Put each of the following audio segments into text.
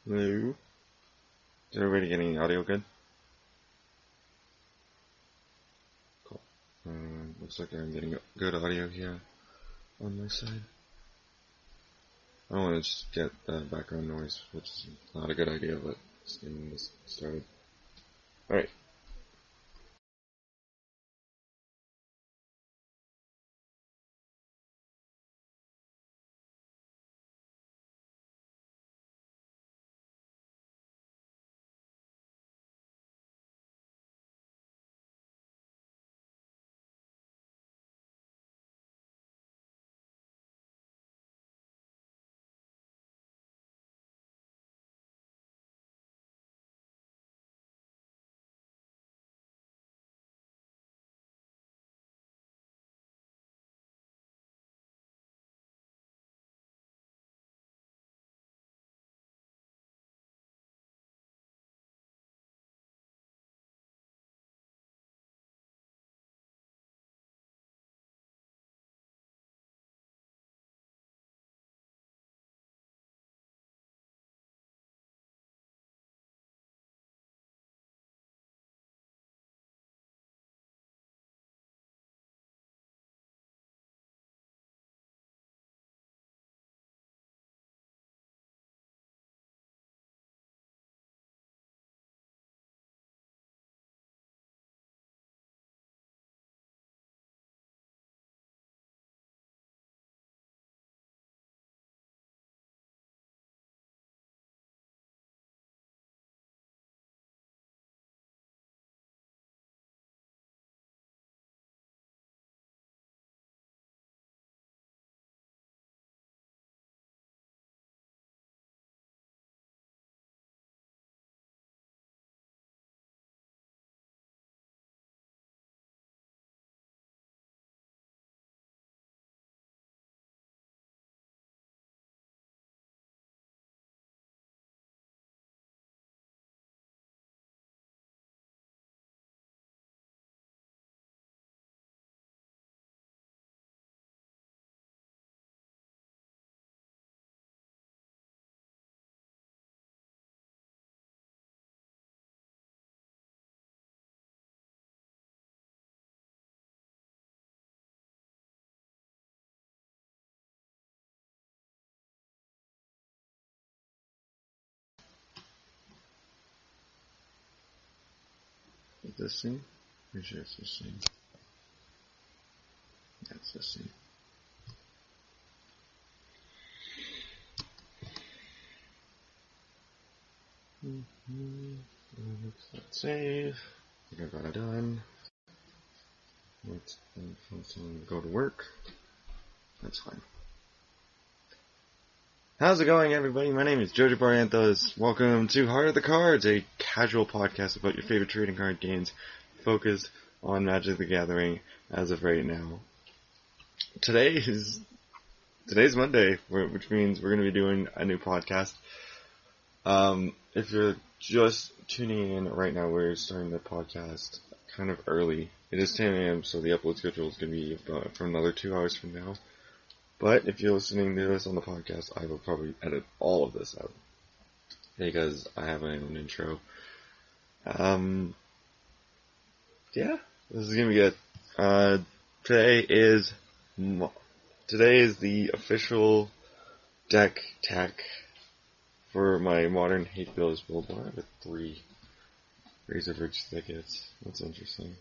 Hello. Is everybody getting audio good? Cool. Looks like I'm getting good audio here on my side. I don't want to just get background noise, which is not a good idea, but just getting this started. Alright. Is this scene? Pretty sure it's this scene. That's this scene. Let's save. I think I got it done. Let's go to work. That's fine. How's it going, everybody? My name is Jojo Barrientos. Welcome to Heart of the Cards, a casual podcast about your favorite trading card games, focused on Magic the Gathering as of right now. Today's Monday, which means we're going to be doing a new podcast. If you're just tuning in right now, we're starting the podcast kind of early. It is 10 a.m., so the upload schedule is going to be for another 2 hours from now. But if you're listening to this on the podcast, I will probably edit all of this out, because I have my own intro. Yeah, this is gonna be good. Today is the official deck tech for my Modern Hate Bills build. I have 3 Razor Bridge Thickets. That's interesting.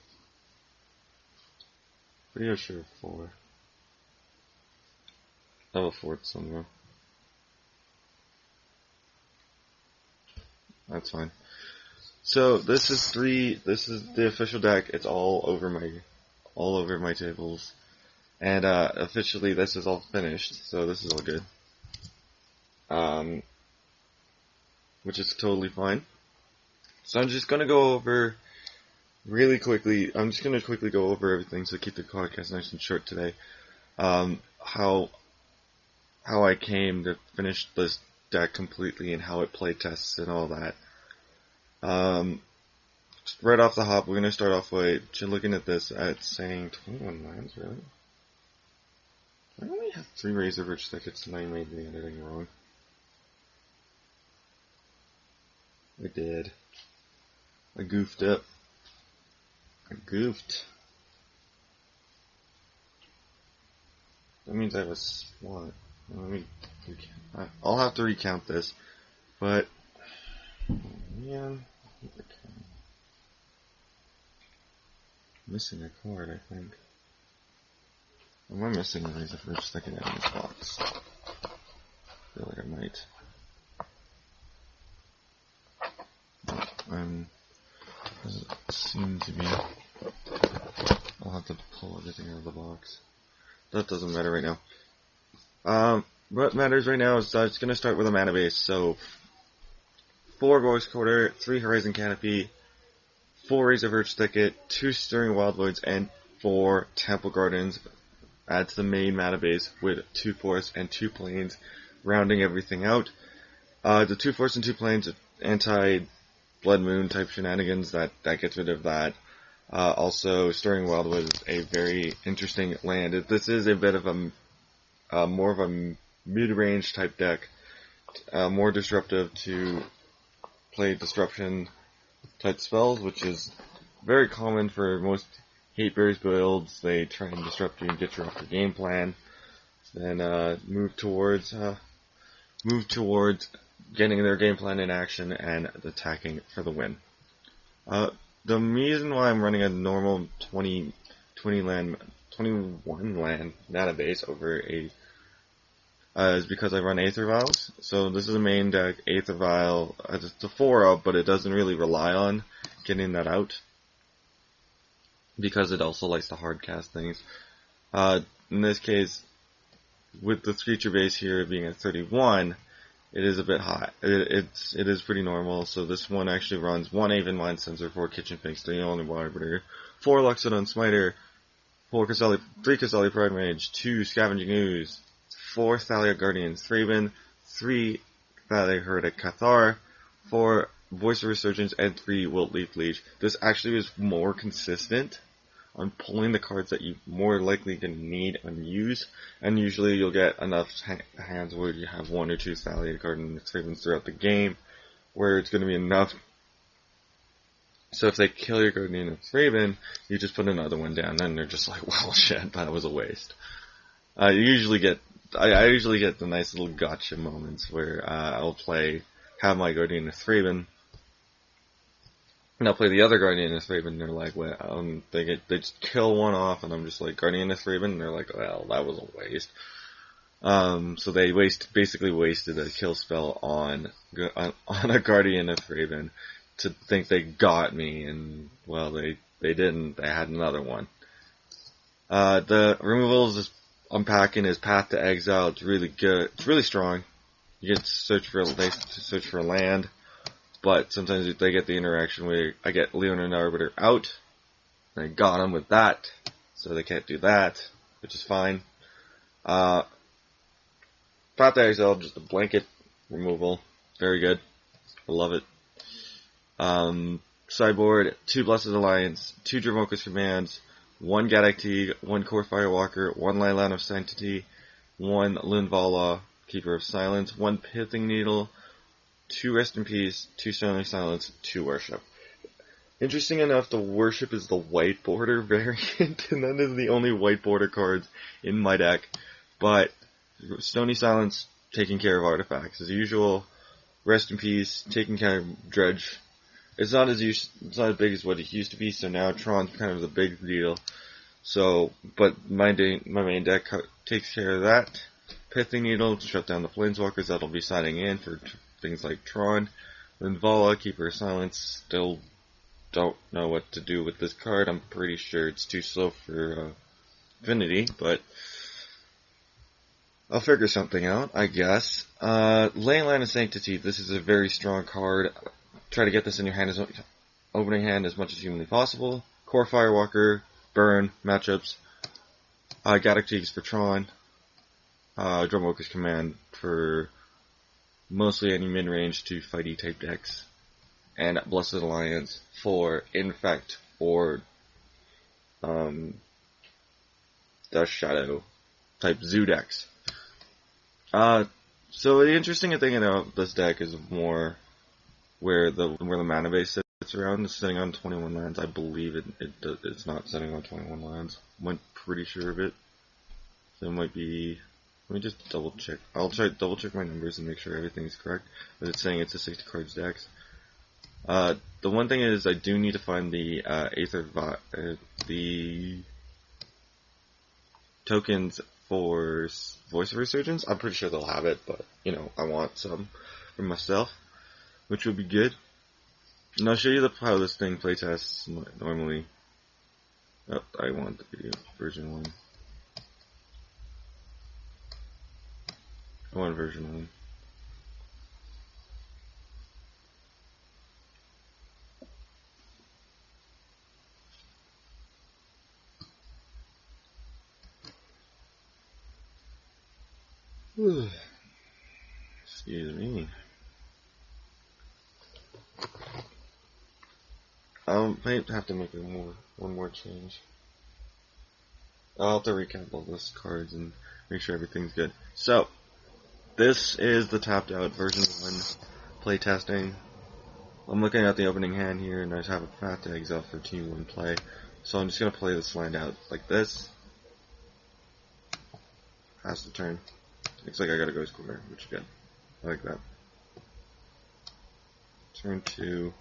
Pretty sure 4. I have a 4th somewhere. That's fine. So this is the official deck. It's all over my tables. And officially this is all finished, so this is all good. Which is totally fine. So I'm just gonna go over really quickly. I'm just gonna quickly go over everything, so keep the podcast nice and short today. How I came to finish this deck completely and how it play tests and all that. Right off the hop, we're gonna start off with looking at this at saying 21 lands, really? I only have 3 Razor Bridge Thickets and I made the editing wrong. I did. I goofed up. I goofed. That means I have a what? Let me recount. I'll have to recount this, but man, missing a card. I think. Am I missing one if we're sticking it in this box? I feel like I might. Doesn't seem to be. I'll have to pull everything out of the box. That doesn't matter right now. What matters right now is it's going to start with a mana base. So, 4 Voice Quarter, 3 Horizon Canopy, 4 Rays of Urge Thicket, 2 Stirring Wildwoods, and 4 Temple Gardens. Add to the main mana base with 2 forests and 2 plains, rounding everything out. The 2 forests and 2 plains, anti-Blood Moon type shenanigans, that gets rid of that. Also, Stirring Wildwood is a very interesting land. This is a bit of a more of a mid-range type deck, more disruptive to play disruption type spells, which is very common for most hate berries builds. They try and disrupt you and get you off your game plan, then move towards getting their game plan in action and attacking for the win. The reason why I'm running a normal 21 land mana base over is because I run Aether Vials. So this is a main deck, Aether Vial. It's a 4-up, but it doesn't really rely on getting that out, because it also likes to hardcast things. In this case, with the creature base here being at 31, it is a bit high. It is pretty normal. So this one actually runs 1 Aven Mind Sensor, 4 Kitchen Finks, 3 Only Arbiter, 4 Luxodon Smiter, 3 Caselli Pride Mage, 2 Scavenging Ooze, 4 Thalia Guardian Thraben, 3 Thalia Heretic Cathar, 4 Voice of Resurgence, and 3 Wilt Leaf Leech. This actually is more consistent on pulling the cards that you more likely to need and use, and usually you'll get enough hands where you have 1 or 2 Thalia Guardian Thravens throughout the game, where it's going to be enough. So if they kill your Guardian of Thraben, you just put another one down, and they're just like, well, shit, that was a waste. I usually get the nice little gotcha moments where I'll have my Guardian of Thraben, and I'll play the other Guardian of Thraben, and they're like, well, they just kill one off, and I'm just like, Guardian of Thraben, and they're like, well, that was a waste. So they basically wasted a kill spell on a Guardian of Thraben to think they got me, and, well, they didn't. They had another one. The removals is unpacking his Path to Exile. It's really good. It's really strong. You get to search for land, but sometimes they get the interaction where I get Leonard Arbiter out, and I got him with that, so they can't do that, which is fine. Path to Exile, just a blanket removal. Very good. I love it. Sideboard, 2 Blessed Alliance, 2 Dromoka's Commands, 1 Gaddock Teague, 1 Core Firewalker, 1 Leyline of Sanctity, 1 Linvala, Keeper of Silence, 1 Pithing Needle, 2 Rest in Peace, 2 Stony Silence, 2 Worship. Interesting enough, the Worship is the white border variant, and that is the only white border cards in my deck. But Stony Silence, taking care of artifacts as usual. Rest in Peace, taking care of Dredge. It's not as big as what it used to be, so now Tron's kind of the big deal. So, but my main deck takes care of that. Pithing Needle to shut down the Planeswalkers that'll be signing in for things like Tron. Linvala, Keeper of Silence, still don't know what to do with this card. I'm pretty sure it's too slow for Affinity, but I'll figure something out, I guess. Leyline of Sanctity, this is a very strong card. Try to get this in your hand opening hand as much as humanly possible. Core Firewalker, burn, matchups. Gaddock Teagues for Tron. Dromoka's Command for mostly any mid-range to fighty type decks. And Blessed Alliance for Infect or Dust Shadow type zoo decks. So the interesting thing about this deck is more where the mana base sits around is sitting on 21 lands. I believe it's not sitting on 21 lands. I'm pretty sure of it. So it might be. Let me just double check. I'll try to double check my numbers and make sure everything's correct. But it's saying it's a 60 cards dex. The one thing is I do need to find the the tokens for Voice of Resurgence. I'm pretty sure they'll have it, but you know, I want some for myself, which would be good. And I'll show you how this thing playtests normally. Oh, I want the video version 1. I want version 1. Excuse me. I might have to make one more change. I'll have to recap all those cards and make sure everything's good. So, this is the tapped out version 1 playtesting. I'm looking at the opening hand here, and I have a path to exile for T1 play. So I'm just going to play this land out like this. Pass the turn. Looks like I gotta go square, which is good. I like that. Turn 2.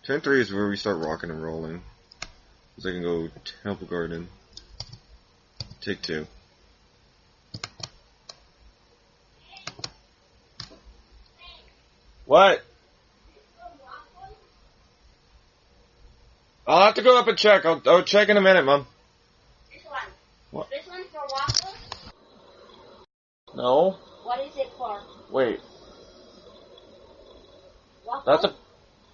Turn 3 is where we start rocking and rolling. So I can go Temple Garden. Take 2. What? I'll have to go up and check. I'll check in a minute, Mom. This one. What? This one for waffles? No. What is it for? Wait. Waffles?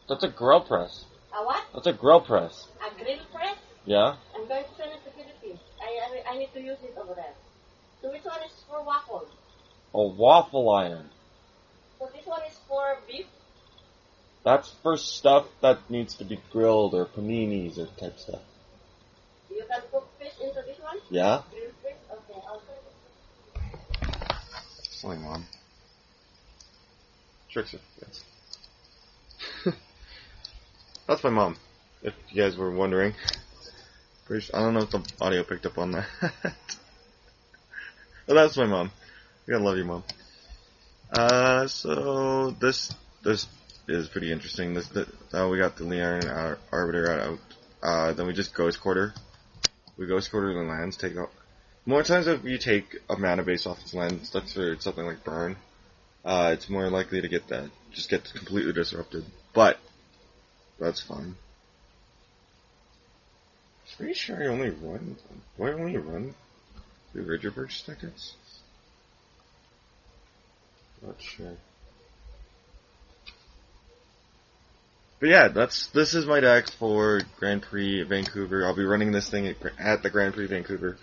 That's a grill press. A what? That's a grill press. A grill press? Yeah? I'm going to send it to Philippines. I need to use it over there. So which one is for waffles? A waffle iron. So this one is for beef? That's for stuff that needs to be grilled or paninis or type stuff. You can cook fish into this one? Yeah? Grilled fish? Okay, I'll put it. Silly Mom. Tricks her, yes. That's my mom, if you guys were wondering. I don't know if the audio picked up on that. But that's my mom. You gotta love your mom. So this is pretty interesting. We got the Leon Arbiter out. Then we just Ghost Quarter. We Ghost Quarter the lands, take out. More times if you take a mana base off its lands, that's for something like Burn. It's more likely to get that, just get completely disrupted. But that's fine. Pretty sure I only run. Do I only run the Rigid Birch tickets? Not sure. But yeah, this is my deck for Grand Prix Vancouver. I'll be running this thing at the Grand Prix Vancouver.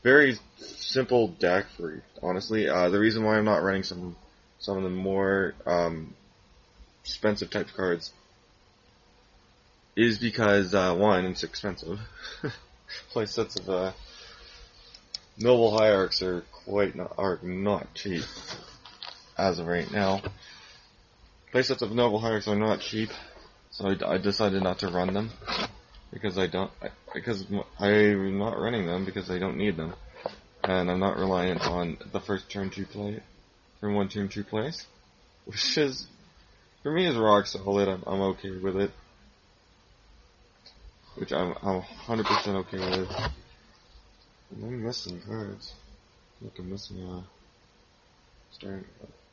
Very simple deck for, honestly. The reason why I'm not running some of the more expensive type cards is because one, it's expensive. Play sets of Noble Hierarchs are not cheap as of right now. Play sets of Noble Hierarchs are not cheap, so I decided not to run them because I'm not running them because I don't need them, and I'm not reliant on the first turn 1 turn 2 plays, which is for me is rock solid. I'm okay with it. Which I'm 100% okay with. I'm missing cards. Look, I'm missing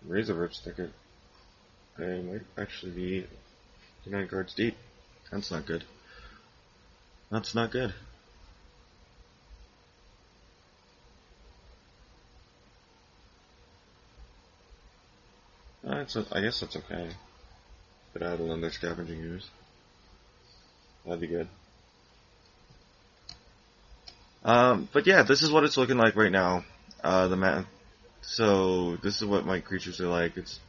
Razor Rich ticket. I might actually be 9 cards deep. That's not good. That's not good. I guess that's okay. Could add another Scavenging Ooze. That'd be good. But yeah, this is what it's looking like right now. So this is what my creatures are like. It's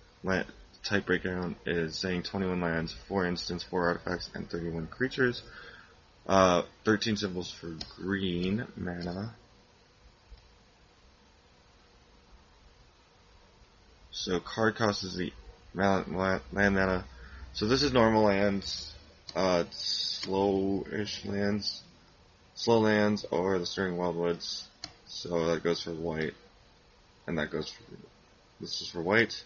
type breakdown is saying 21 lands, 4 instants, 4 artifacts, and 31 creatures. 13 symbols for green mana. So card cost is the land mana. So this is normal lands, slow lands, or the Stirring Wildwoods. So that goes for white, and this is for white.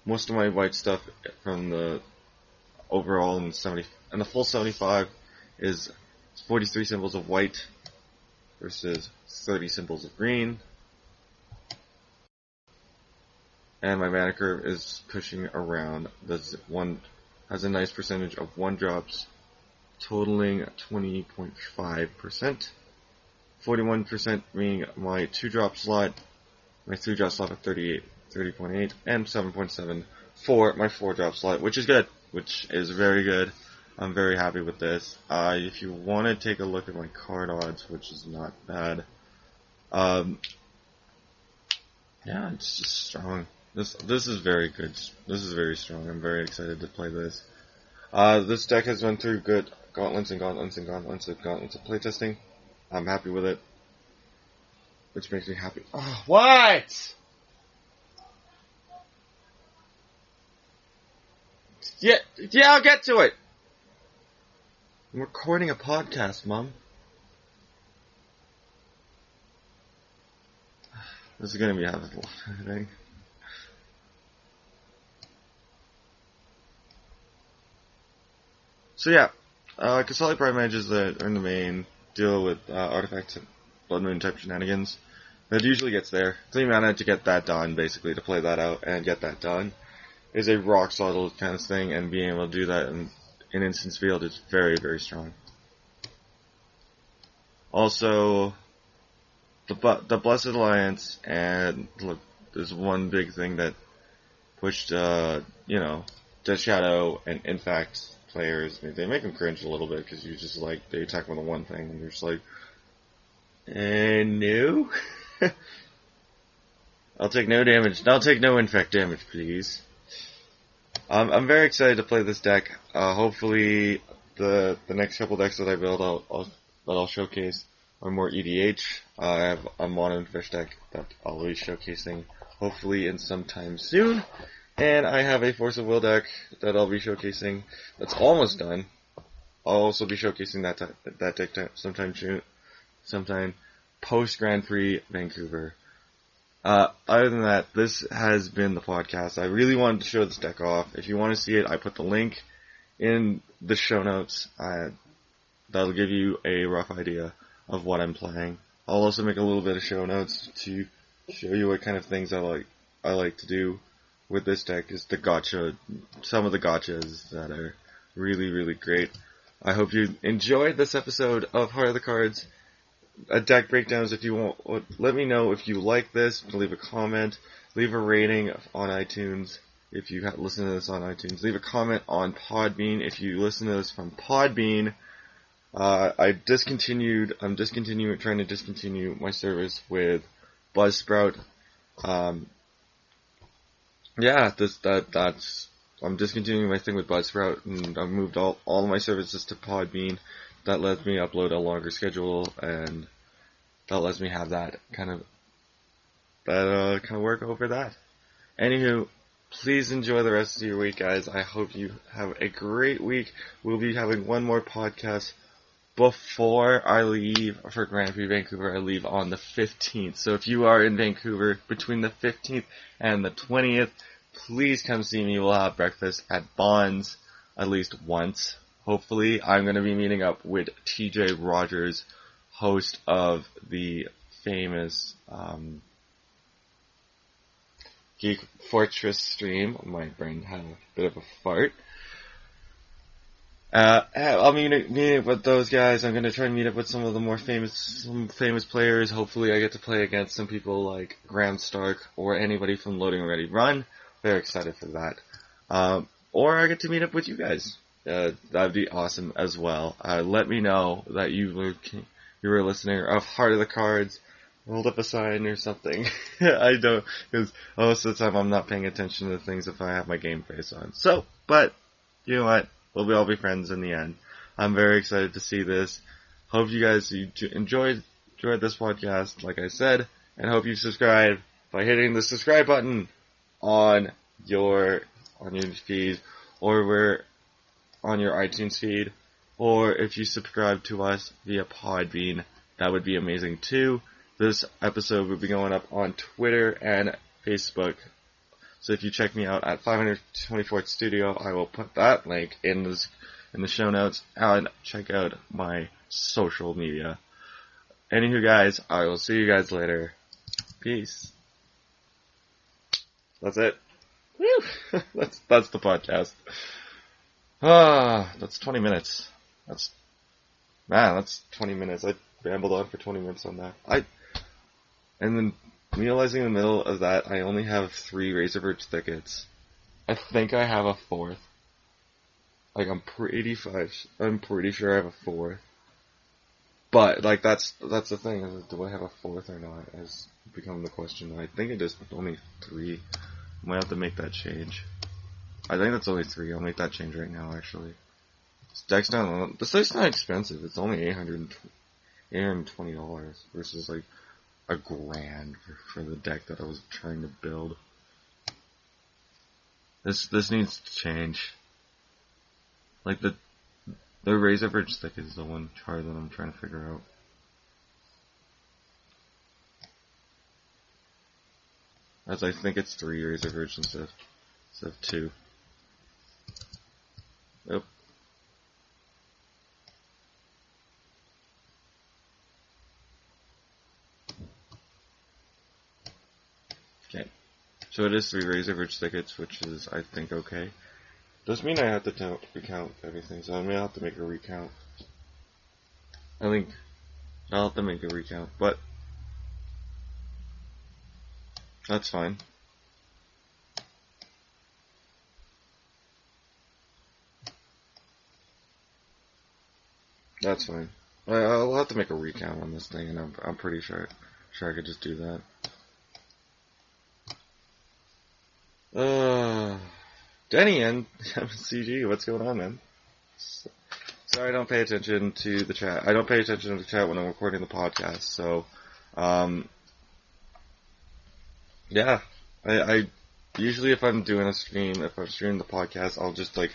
Most of my white stuff from the overall and the full 75 is 43 symbols of white versus 30 symbols of green. And my mana curve is pushing around has a nice percentage of 1-drops, totaling 20.5%. 41% being my 2-drop slot, my 3-drop slot at 30.8, and 7.7 for my 4-drop slot, which is good, which is very good. I'm very happy with this. If you want to take a look at my card odds, which is not bad, yeah, it's just strong. This is very good. This is very strong. I'm very excited to play this. This deck has went through good gauntlets of playtesting. I'm happy with it, which makes me happy. Oh, what? Yeah, I'll get to it. I'm recording a podcast, Mom. This is gonna be a thing. So yeah, Kasali Prime mages that are in the main deal with artifacts and Blood Moon type shenanigans. That usually gets there. 3 mana to get that done, basically, to play that out and get that done, is a rock solid kind of thing, and being able to do that in Instance Field is very, very strong. Also, the Blessed Alliance, and look, there's one big thing that pushed, Death Shadow and Infact players. They make them cringe a little bit, because you just they attack with the one thing, and you're just like, no? I'll take no damage. I'll take no infect damage, please. I'm very excited to play this deck. Hopefully, the next couple decks that I build, I'll showcase are more EDH. I have a Mono and Fish deck that I'll be showcasing, hopefully in some time soon. And I have a Force of Will deck that I'll be showcasing that's almost done. I'll also be showcasing that deck sometime post Grand Prix Vancouver. Other than that, this has been the podcast. I really wanted to show this deck off. If you want to see it, I put the link in the show notes. That'll give you a rough idea of what I'm playing. I'll also make a little bit of show notes to show you what kind of things I like to do with this deck. Is some of the gotchas that are really, really great. I hope you enjoyed this episode of Heart of the Cards. Deck breakdowns. If you want, let me know if you like this. Leave a comment, leave a rating on iTunes if you listen to this on iTunes. Leave a comment on Podbean if you listen to this from Podbean. I'm trying to discontinue my service with Buzzsprout. I'm discontinuing my thing with Buzzsprout, and I've moved all of my services to Podbean. That lets me upload a longer schedule, and that lets me have that kind of work over that. Anywho, please enjoy the rest of your week, guys. I hope you have a great week. We'll be having one more podcast before I leave for Grand Prix Vancouver. I leave on the 15th. So if you are in Vancouver between the 15th and the 20th, please come see me. We'll have breakfast at Bonds at least once. Hopefully, I'm going to be meeting up with TJ Rogers, host of the famous Geek Fortress stream. My brain had a bit of a fart. I'll be meeting up with those guys. I'm going to try and meet up with some of the more famous players. Hopefully, I get to play against some people like Graham Stark or anybody from Loading Ready Run. Very excited for that. Or I get to meet up with you guys. That'd be awesome as well. Let me know that you were a listener of Heart of the Cards. Hold up a sign or something. I don't, because most of the time I'm not paying attention to things if I have my game face on. So, but, you know what? We'll all be friends in the end. I'm very excited to see this. Hope you guys enjoyed this podcast, like I said, and hope you subscribe by hitting the subscribe button on your feed or on your iTunes feed, or if you subscribe to us via Podbean, that would be amazing too. This episode will be going up on Twitter and Facebook. So if you check me out at 524th Studio, I will put that link in the show notes, and check out my social media. Anywho, guys, I will see you guys later. Peace. That's it. Woo! That's the podcast. That's 20 minutes. That's 20 minutes. I rambled on for 20 minutes on that. And then realizing in the middle of that, I only have 3 Razorverge tickets. I think I have a 4th. Like, I'm pretty sure I have a 4th. But, like, that's the thing, is, do I have a 4th or not, has become the question. I think it is only 3. I might have to make that change. I think that's only 3. I'll make that change right now, actually. This deck's not expensive. It's only $820 versus, like, $1,000 for the deck that I was trying to build. This needs to change. Like, the Razorverge stick is the one card that I'm trying to figure out. As I think it's 3 Razorverge instead of 2. Nope. Okay. So it is 3 Razorverge tickets, which is, I think, okay. Doesn't mean I have to recount everything, so I may have to make a recount. I think I'll have to make a recount, but that's fine. That's fine. I'll have to make a recount on this thing, and I'm pretty sure I could just do that. Denny and CG, what's going on, man? Sorry, I don't pay attention to the chat. I don't pay attention to the chat when I'm recording the podcast, so, yeah. I usually, if I'm doing a stream, if I'm streaming the podcast, I'll just, like,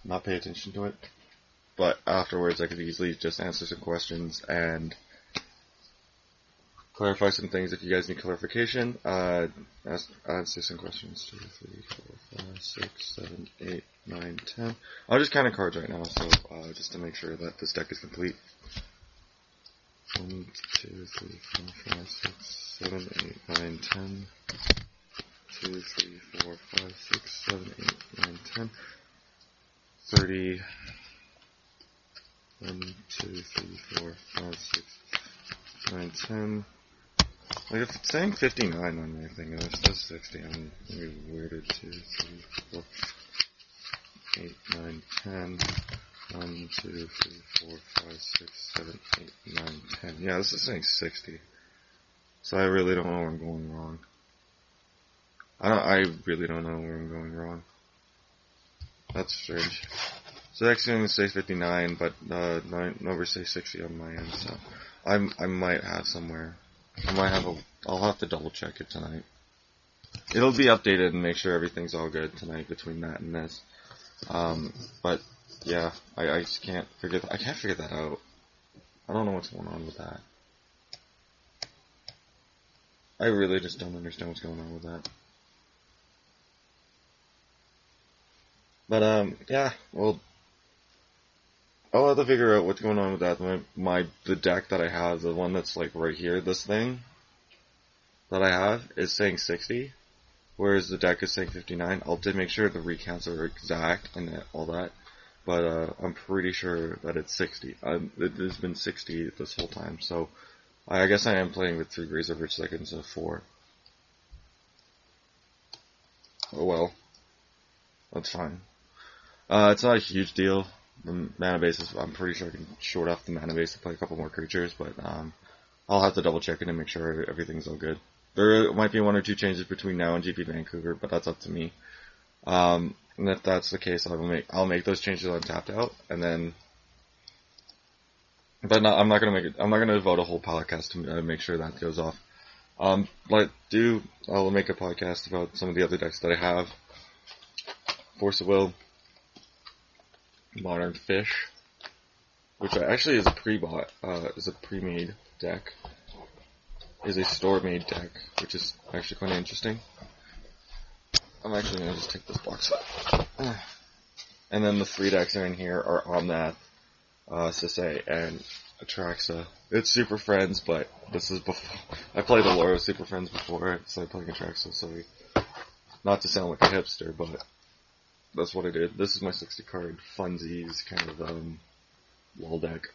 not pay attention to it. But afterwards, I could easily just answer some questions and clarify some things if you guys need clarification. Answer some questions. 2, 3, 4, 5, 6, 7, 8, 9, 10. I'll just count cards right now, so just to make sure that this deck is complete. 1, 2, 3, 4, 5, 6, 7, 8, 9, 10. 2, 3, 4, 5, 6, 7, 8, 9, 10. 30. 1, 2, 3, 4, 5, 6, 9, 10. Like, if it's saying 59 on my thing, and it says 60, I'm maybe weirded. 2, 3, 4, 8, 9, 10. 1, 2, 3, 4, 5, 6, 7, 8, 9, 10. Yeah, this is saying 60. So I really don't know where I'm going wrong. I really don't know where I'm going wrong. That's strange. So next thing is say 59, but numbers say 60 on my end, so I might have somewhere. I'll have to double check it tonight. It'll be updated and make sure everything's all good tonight between that and this. But yeah, I just can't figure that out. I don't know what's going on with that. I really just don't understand what's going on with that. But yeah, well, I'll have to figure out what's going on with that. The deck that I have, the one that's like right here, this thing that I have is saying 60, whereas the deck is saying 59. I'll just make sure the recounts are exact and all that, but I'm pretty sure that it's 60. It has been 60 this whole time, so I guess I am playing with 3 Razorverge seconds instead of 4. Oh well, that's fine. It's not a huge deal. The mana base I'm pretty sure I can short off the mana base to play a couple more creatures, but I'll have to double check it and make sure everything's all good. There might be 1 or 2 changes between now and GP Vancouver, but that's up to me. And if that's the case, I'll make those changes on Tapped Out, and then. But I'm not gonna devote a whole podcast to make sure that goes off. I'll make a podcast about some of the other decks that I have. Force of Will. Modern Fish, which actually is a pre-bought, is a pre-made deck, is a store-made deck, which is actually kind of interesting. I'm actually going to just take this box out. And then the 3 decks are in here are Omnath, Sisay, and Atraxa. It's Super Friends, but this is before. I played Allura with Super Friends before I started playing Atraxa, so not to sound like a hipster, but that's what I did. This is my 60 card funsies kind of wall deck,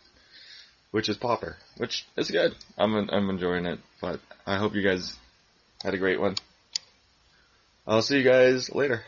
which is Pauper, which is good. I'm enjoying it, but I hope you guys had a great one. I'll see you guys later.